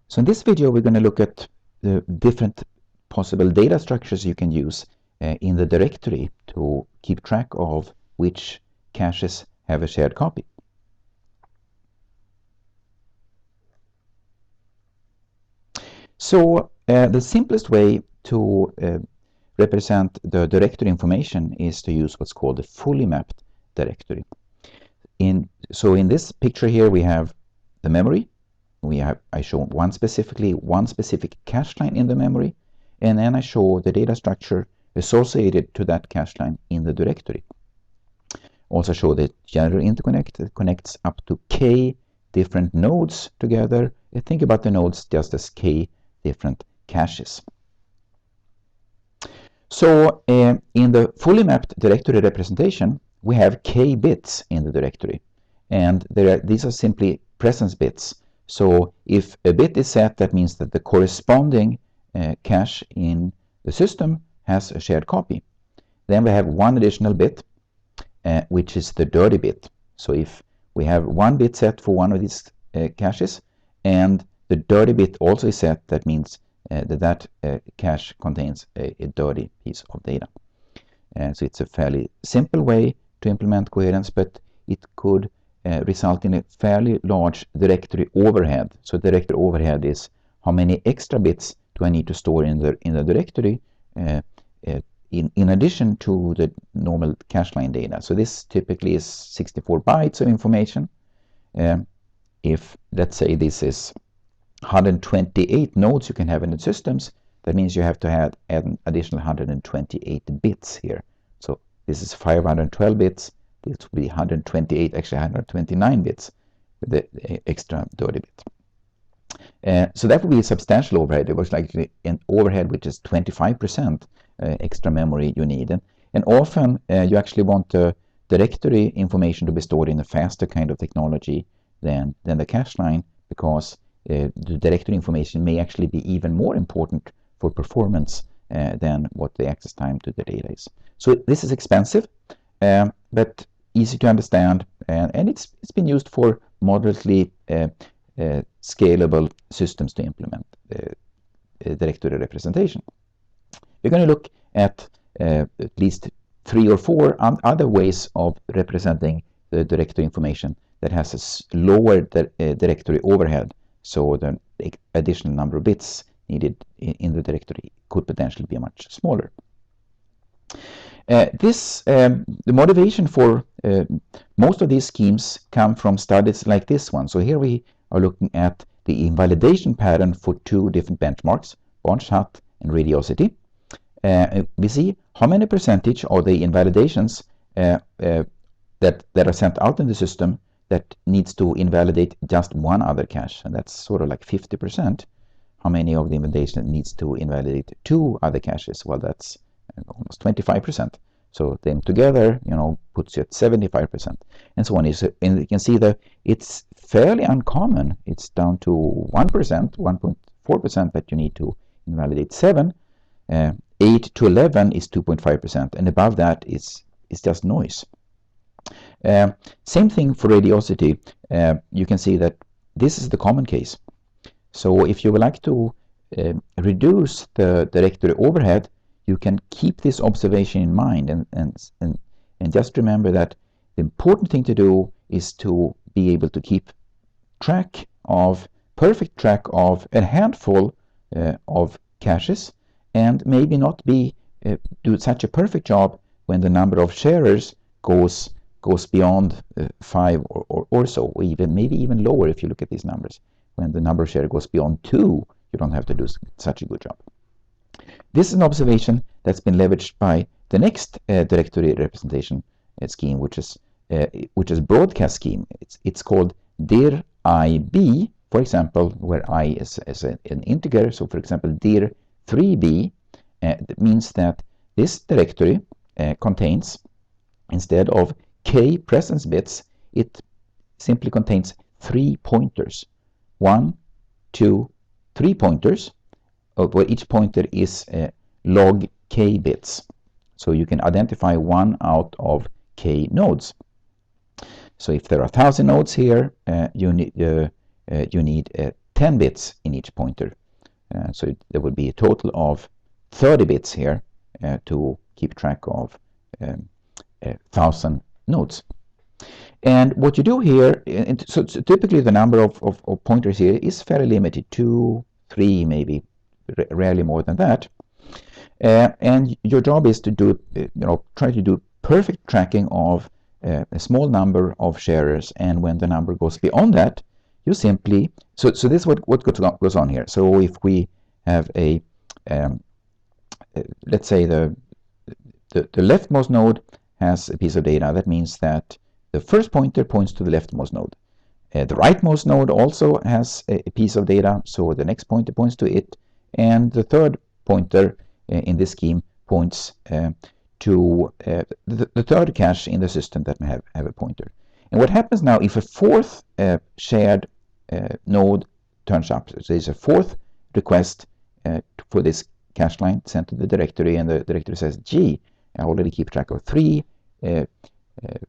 So in this video we're going to look at the different possible data structures you can use in the directory to keep track of which caches have a shared copy. So the simplest way to represent the directory information is to use what's called a fully mapped directory. So in this picture here we have the memory. I show one specific cache line in the memory, and then I show the data structure associated to that cache line in the directory. Also show the general interconnect that connects up to k different nodes together. And think about the nodes just as k different caches. So in the fully mapped directory representation, we have k bits in the directory, and these are simply presence bits. So if a bit is set, that means that the corresponding cache in the system has a shared copy. Then we have one additional bit, which is the dirty bit. So if we have one bit set for one of these caches, and the dirty bit also is set, that means that cache contains a dirty piece of data. So it's a fairly simple way to implement coherence, but it could result in a fairly large directory overhead. So directory overhead is how many extra bits do I need to store in the directory in addition to the normal cache line data. So this typically is 64 bytes of information. If let's say this is 128 nodes you can have in the systems, that means you have to add an additional 128 bits here. So this is 512 bits. This will be 128, actually 129 bits with the extra dirty bit. So that would be a substantial overhead. It was like an overhead which is 25% extra memory you need. And often you actually want the directory information to be stored in a faster kind of technology than the cache line, because the directory information may actually be even more important for performance than what the access time to the data is. So this is expensive, but easy to understand, and it's been used for moderately scalable systems to implement directory representation. We're going to look at least 3 or 4 other ways of representing the directory information that has a lower directory overhead, so the additional number of bits needed in the directory could potentially be much smaller. The motivation for most of these schemes come from studies like this one. So here we are looking at the invalidation pattern for 2 different benchmarks, Barnes-Hatt and Radiosity. We see how many percentage of the invalidations that are sent out in the system that needs to invalidate just one other cache, and that's sort of like 50%. How many of the invalidation needs to invalidate 2 other caches? Well, that's almost 25%. So them together, puts you at 75%, and so on. And you can see that it's fairly uncommon. It's down to 1%, 1.4% that you need to invalidate 7. 8 to 11 is 2.5%, and above that is just noise. Same thing for Radiosity. You can see that this is the common case. So if you would like to reduce the directory overhead, you can keep this observation in mind, and just remember that the important thing to do is to be able to keep perfect track of a handful of caches, and maybe not do such a perfect job when the number of sharers goes beyond 5 or so, or maybe even lower if you look at these numbers. When the number of sharers goes beyond 2, you don't have to do such a good job. This is an observation that's been leveraged by the next directory representation scheme, which is broadcast scheme. It's called dir-ib, for example, where I is an integer. So for example, dir3b, that means that this directory contains, instead of k presence bits, it simply contains 3 pointers. 1, 2, 3 pointers, where each pointer is log k bits. So you can identify 1 out of k nodes. So if there are 1,000 nodes here, you need 10 bits in each pointer. So there would be a total of 30 bits here to keep track of 1,000 nodes. And what you do here, so typically the number of pointers here is fairly limited, 2, 3 maybe, rarely more than that. And your job is to do, try to do perfect tracking of a small number of sharers, and when the number goes beyond that, you simply, so this is what goes on here. So if we have a, let's say the leftmost node has a piece of data, that means that the first pointer points to the leftmost node. The rightmost node also has a piece of data, so the next pointer points to it, and the third pointer in this scheme points to the third cache in the system that may have a pointer. And what happens now if a fourth shared node turns up? So there's a fourth request for this cache line sent to the directory, and the directory says, gee, I already keep track of 3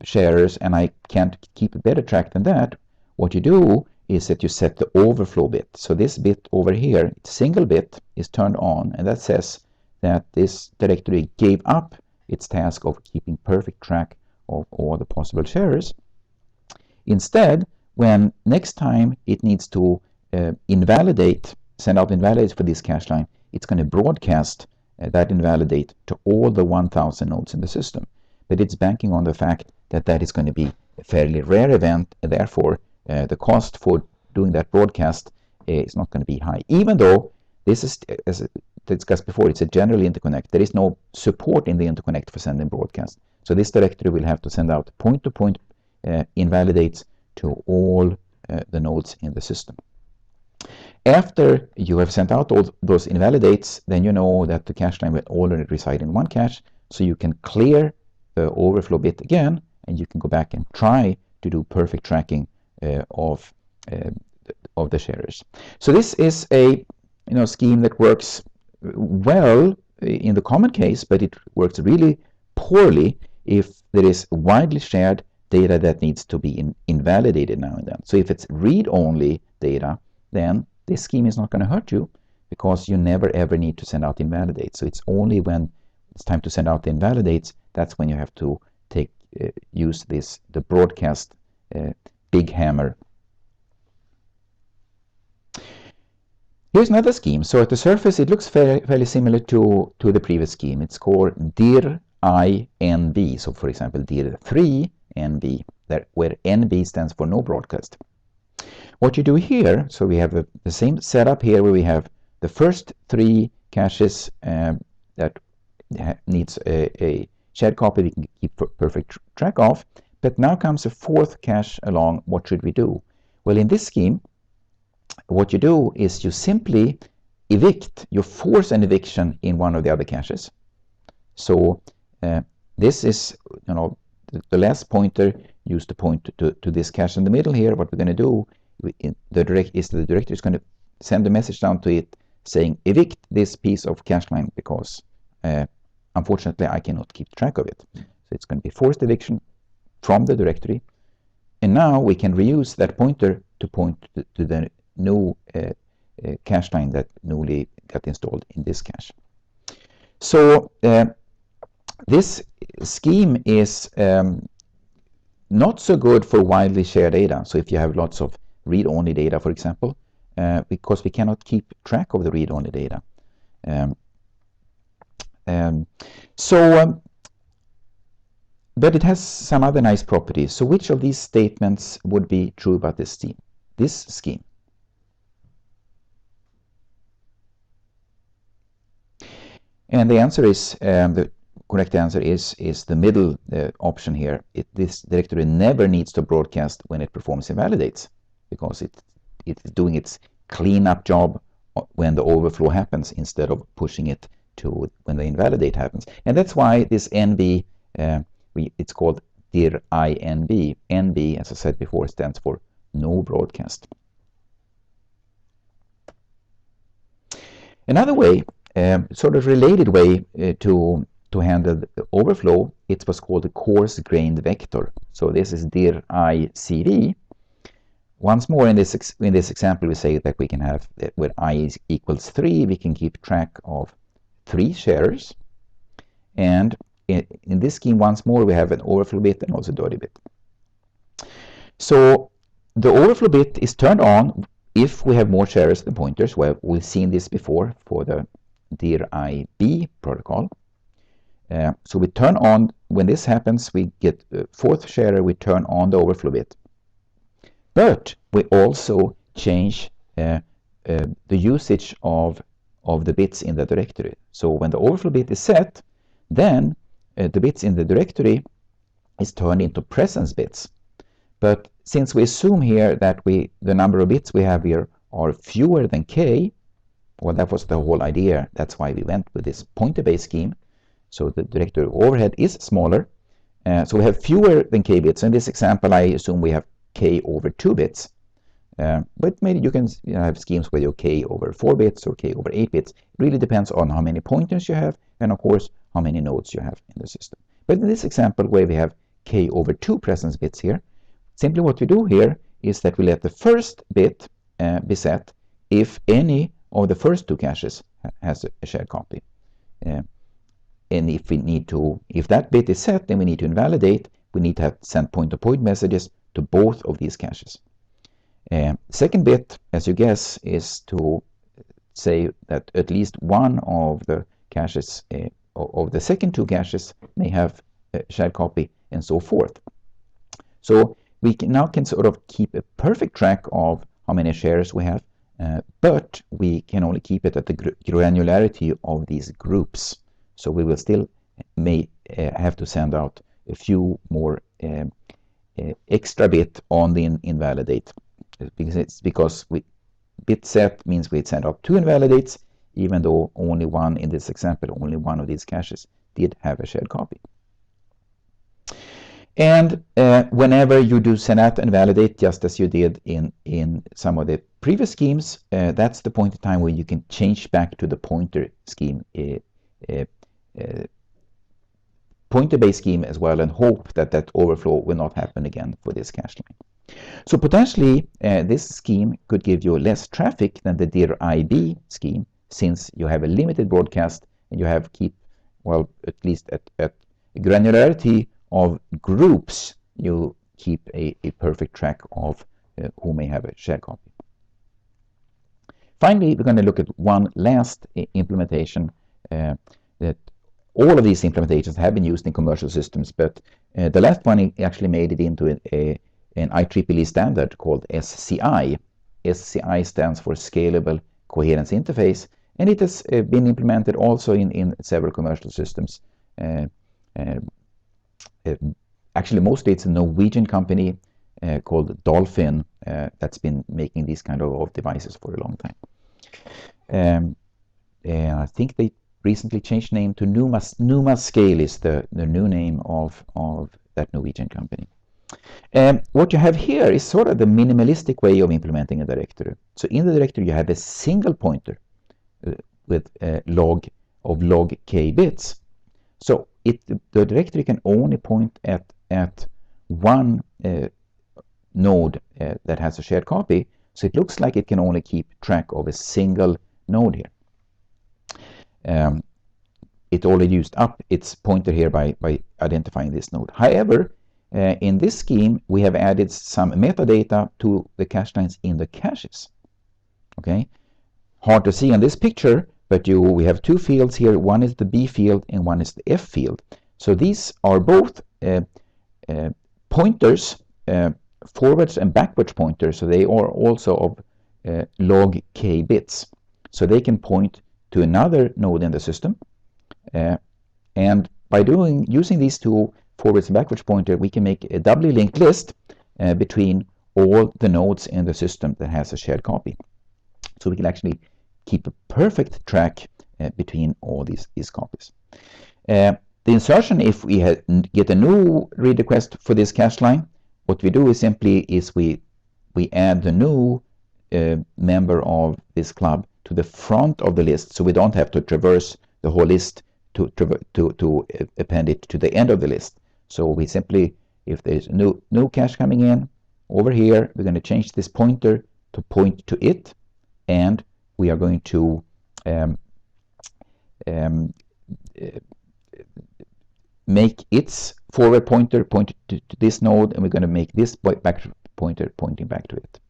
sharers, and I can't keep a better track than that. What you do is that you set the overflow bit. So this bit over here, single bit, is turned on, and that says that this directory gave up its task of keeping perfect track of all the possible sharers. Instead, when next time it needs to send out invalidates for this cache line, it's going to broadcast that invalidate to all the 1,000 nodes in the system. But it's banking on the fact that that is going to be a fairly rare event, and therefore the cost for doing that broadcast is not going to be high. Even though this is, as discussed before, it's a general interconnect. There is no support in the interconnect for sending broadcast. So this directory will have to send out point-to-point invalidates to all the nodes in the system. After you have sent out all those invalidates, then you know that the cache line will already reside in one cache, so you can clear the overflow bit again, and you can go back and try to do perfect tracking of the sharers. So this is a scheme that works well in the common case, but it works really poorly if there is widely shared data that needs to be invalidated now and then. So if it's read-only data, then this scheme is not going to hurt you, because you never ever need to send out invalidates. So it's only when it's time to send out the invalidates, that's when you have to use the broadcast big hammer. Here's another scheme. So at the surface it looks fairly similar to the previous scheme. It's called dir-i-nb. So for example, dir3nb, where nb stands for no broadcast. What you do here, so we have the same setup here, where we have the first 3 caches that needs a shared copy we can keep perfect track of, but now comes a 4th cache along. What should we do? Well, in this scheme, what you do is you simply evict, you force an eviction in one of the other caches. So this is, the last pointer used to point to this cache in the middle here. What we're going to do, the director is going to send a message down to it saying evict this piece of cache line, because unfortunately I cannot keep track of it. So it's going to be forced eviction from the directory, and now we can reuse that pointer to point to the new cache line that newly got installed in this cache. So this scheme is not so good for widely shared data. So if you have lots of read-only data, for example, because we cannot keep track of the read-only data. But it has some other nice properties. So which of these statements would be true about this scheme? And the answer is, the correct answer is the middle option here. This directory never needs to broadcast when it performs invalidates, because it's doing its cleanup job when the overflow happens, instead of pushing it to when the invalidate happens. And that's why this NB, it's called dir-i-nb. NB, as I said before, stands for no broadcast. Another way, sort of related way to handle the overflow, it's what's called a coarse-grained vector. So this is dir-i-cv, once more, in this example, we say that we can have, when I equals 3, we can keep track of 3 sharers. And in this scheme, once more, we have an overflow bit and also dirty bit. So the overflow bit is turned on if we have more sharers than pointers. Well, we've seen this before for the DIR-IB protocol. So we turn on, when this happens, we get the 4th sharer, we turn on the overflow bit. But we also change the usage of the bits in the directory. So when the overflow bit is set, then the bits in the directory is turned into presence bits. But since we assume here that the number of bits we have here are fewer than k, well, that was the whole idea. That's why we went with this pointer-based scheme. So the directory overhead is smaller. So we have fewer than k bits. In this example, I assume we have k over 2 bits. But maybe you can have schemes where you have k over 4 bits or k over 8 bits. It really depends on how many pointers you have and, of course, how many nodes you have in the system. But in this example, where we have k over 2 presence bits here, simply what we do here is that we let the first bit be set if any of the first 2 caches has a shared copy. And if that bit is set, then we need to invalidate. We need to have send point-to-point messages to both of these caches. Second bit, as you guess, is to say that at least one of the caches of the second 2 caches may have a shared copy, and so forth. So we now can sort of keep a perfect track of how many shares we have, but we can only keep it at the granularity of these groups. So we will still may have to send out a few more extra bit on the invalidate, because bit set means we send out 2 invalidates, even though only one, in this example, only one of these caches did have a shared copy. And whenever you do send out and validate, just as you did in some of the previous schemes, that's the point in time where you can change back to the pointer scheme, pointer-based scheme as well, and hope that that overflow will not happen again for this cache line. So potentially, this scheme could give you less traffic than the DIR-IB scheme, since you have a limited broadcast and you have at least at granularity of groups, you keep a perfect track of who may have a shared copy. Finally, we're going to look at one last implementation. That all of these implementations have been used in commercial systems, but the last one actually made it into an IEEE standard called SCI. SCI stands for Scalable Coherence Interface, and it has been implemented also in several commercial systems. Actually, mostly it's a Norwegian company called Dolphin that's been making these kind of devices for a long time. I think they recently changed name to Numascale is the new name of that Norwegian company. What you have here is sort of the minimalistic way of implementing a directory. So in the directory you have a single pointer with log k bits. So the directory can only point at one node that has a shared copy. So it looks like it can only keep track of a single node here. It already used up its pointer here by identifying this node. However, in this scheme, we have added some metadata to the cache lines in the caches. Okay, hard to see on this picture, but we have 2 fields here. One is the B field and one is the F field. So these are both pointers, forwards and backwards pointers. So they are also of log k bits. So they can point to another node in the system. And by using these 2 forwards and backwards pointer, we can make a doubly linked list between all the nodes in the system that has a shared copy. So we can actually keep a perfect track between all these copies. The insertion, if we get a new read request for this cache line, what we do is simply we add the new member of this club to the front of the list, so we don't have to traverse the whole list to append it to the end of the list. So we simply, if there's new cache coming in, over here we're going to change this pointer to point to it, and we are going to make its forward pointer point to this node, and we're going to make this back pointer pointing back to it.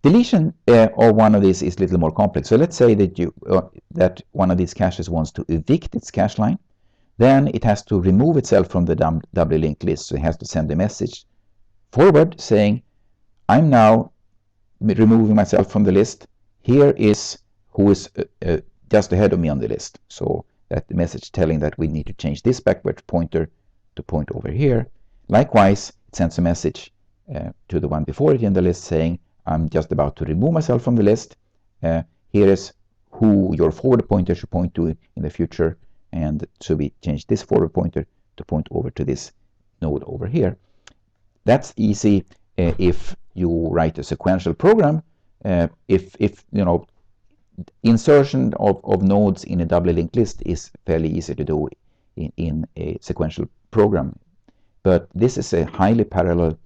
Deletion of one of these is a little more complex. So let's say that that one of these caches wants to evict its cache line. Then it has to remove itself from the doubly linked list. So it has to send a message forward saying, I'm now removing myself from the list. Here is who is just ahead of me on the list. So that the message telling that we need to change this backward pointer to point over here. Likewise, it sends a message to the one before it in the list saying, I'm just about to remove myself from the list. Here is who your forward pointer should point to in the future. And so we change this forward pointer to point over to this node over here. That's easy if you write a sequential program. If you know, insertion of nodes in a doubly linked list is fairly easy to do in a sequential program. But this is a highly parallel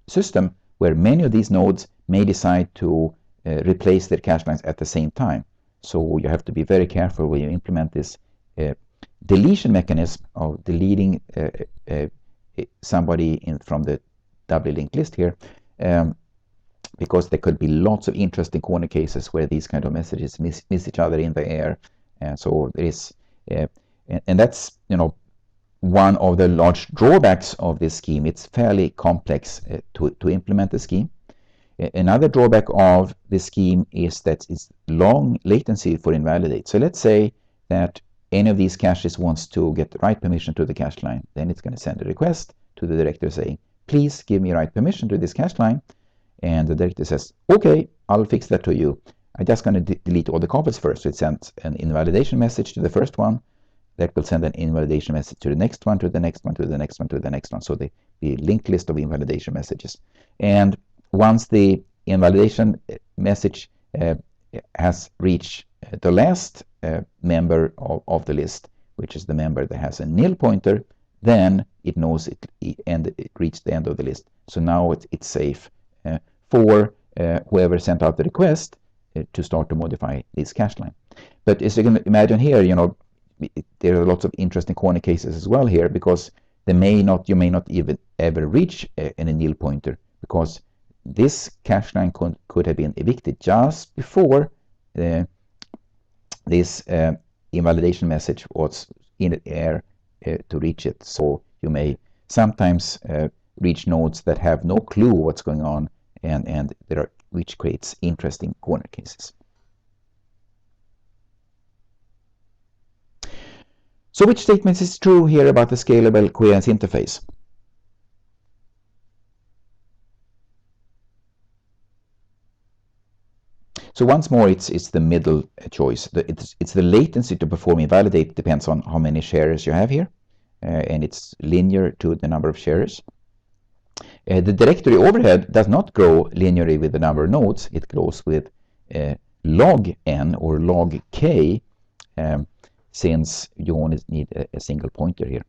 system where many of these nodes may decide to replace their cache lines at the same time. So you have to be very careful when you implement this deletion mechanism of deleting somebody from the doubly linked list here, because there could be lots of interesting corner cases where these kind of messages miss each other in the air. And so there is, and that's, you know, one of the large drawbacks of this scheme. It's fairly complex to implement the scheme. Another drawback of this scheme is that it's long latency for invalidate. So let's say that any of these caches wants to get write permission to the cache line. Then it's going to send a request to the director saying, please give me write permission to this cache line. And the director says, okay, I'll fix that to you. I'm just going to delete all the copies first. So it sends an invalidation message to the first one. That will send an invalidation message to the next one, to the next one, to the next one, to the next one. So the linked list of invalidation messages. And once the invalidation message has reached the last member of the list, which is the member that has a nil pointer, then it knows it reached the end of the list. So now it's safe for whoever sent out the request to start to modify this cache line. But as you can imagine here, you know, there are lots of interesting corner cases as well here, because you may not even ever reach a nil pointer, because this cache line could have been evicted just before this invalidation message was in the air to reach it. So you may sometimes reach nodes that have no clue what's going on, and which creates interesting corner cases. So which statements is true here about the scalable coherence interface? So once more, it's the middle choice. It's the latency to perform invalidate depends on how many sharers you have here, and it's linear to the number of sharers. The directory overhead does not grow linearly with the number of nodes. It grows with log n or log k, since you only need a single pointer here.